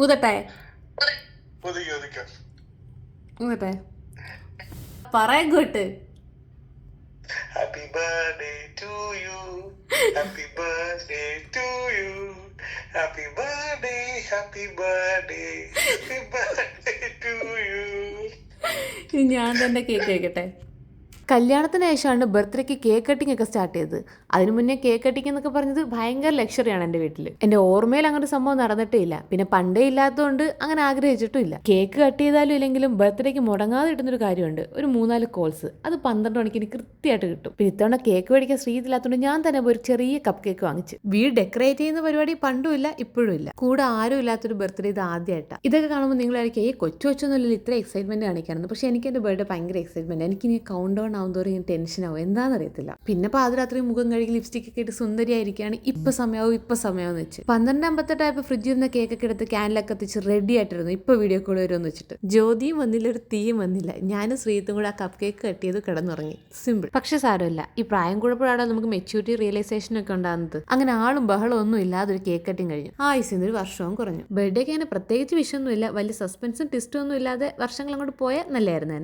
ഊതട്ടെ ഊതട്ടെ പറയങ്ങോട്ട്. Happy birthday to you, happy birthday to you, happy birthday, happy birthday, happy birthday to you. ഞാൻ തന്നെ cake കഴിക്കട്ടെ. കല്യാണത്തിന് ശേഷമാണ് ബർത്ത്ഡേക്ക് കേക്ക് കട്ടിംഗ് ഒക്കെ സ്റ്റാർട്ട് ചെയ്തത്. അതിന് മുന്നേ കേക്ക് കട്ടിംഗ് എന്നൊക്കെ പറഞ്ഞത് ഭയങ്കര ലക്ഷറിയാണ് എൻ്റെ വീട്ടിൽ. എൻ്റെ ഓർമ്മയിൽ അങ്ങനെ ഒരു സംഭവം നടന്നിട്ടേ ഇല്ല. പിന്നെ പണ്ടേ ഇല്ലാത്തതുകൊണ്ട് അങ്ങനെ ആഗ്രഹിച്ചിട്ടും ഇല്ല. കേക്ക് കട്ട് ചെയ്താലും ഇല്ലെങ്കിലും ബർത്ത്ഡേക്ക് മുടങ്ങാതെ കിട്ടുന്നൊരു കാര്യമുണ്ട്, ഒരു 3-4 കോൾസ്. അത് 12 മണിക്ക് എനിക്ക് കൃത്യമായിട്ട് കിട്ടും. പിന്നെ ഇത്തവണ കേക്ക് മേടിക്കാൻ ശ്രീതില്ലാത്തതുകൊണ്ട് ഞാൻ തന്നെ ഒരു ചെറിയ കപ്പ് കേക്ക് വാങ്ങിച്ചു. വീട് ഡെക്കറേറ്റ് ചെയ്യുന്ന പരിപാടി പണ്ടും ഇല്ല ഇപ്പോഴും ഇല്ല. കൂടെ ആരും ഇല്ലാത്തൊരു ബർത്ത്ഡേ ഇത് ആദ്യമായിട്ടാണ്. ഇതൊക്കെ കാണുമ്പോൾ നിങ്ങളായിരിക്കും കൊച്ചു കൊച്ചൊന്നുമില്ല ഇത്ര എക്സൈറ്റ്മെന്റ് കാണിക്കാറുണ്ട്. പക്ഷെ എനിക്ക് എൻ്റെ ബർത്ത്ഡേ ഭയങ്കര എക്സൈറ്റ്മെന്റ്. എനിക്കിനി കൗണ്ട് ഡൗൺ ആവുന്നതോറും ഇങ്ങനെ ടെൻഷനാവും, എന്താണെന്നറിയത്തില്ല. പിന്നെ പാതിരാത്രി മുഖം കഴുകി ലിപ്സ്റ്റിക് ഒക്കെ ഇട്ട് സുന്ദരിയായിരിക്കുകയാണ്. ഇപ്പൊ സമയമാവും വെച്ച് 12:58 ആയപ്പോൾ ഫ്രിഡ്ജിൽ നിന്ന് കേക്കൊക്കെ എടുത്ത് ക്യാനിലൊക്കെ എത്തിച്ച് റെഡി ആയിട്ടിരുന്നു. ഇപ്പൊ വീഡിയോ കോൾ വരുമെന്ന് വെച്ചിട്ട് ജ്യോതിയും വന്നില്ല, ഒരു തീയും വന്നില്ല. ഞാനും ശ്രീത്തും കൂടെ ആ കപ്പ് കേക്ക് കട്ട് ചെയ്ത് കിടന്നുറങ്ങി. സിമ്പിൾ. പക്ഷെ സാരമില്ല, ഈ പ്രായം കൂടപ്പോഴാണ് നമുക്ക് മെച്യൂരിറ്റി റിയലൈസേഷൻ ഒക്കെ ഉണ്ടാകുന്നത്. അങ്ങനെ ആളും ബഹളം ഒന്നും ഇല്ലാതെ ഒരു കേക്ക് കട്ടിങ് കഴിഞ്ഞു. ആയുസിന് ഒരു വർഷവും കുറഞ്ഞു. ബർത്ത്ഡേക്ക് അങ്ങനെ പ്രത്യേകിച്ച് വിഷയമൊന്നുമില്ല, വലിയ സസ്പെൻസും ട്വിസ്റ്റും ഒന്നും ഇല്ലാതെ വർഷങ്ങൾ അങ്ങോട്ട് പോയാൽ നല്ലതായിരുന്നു തന്നെ.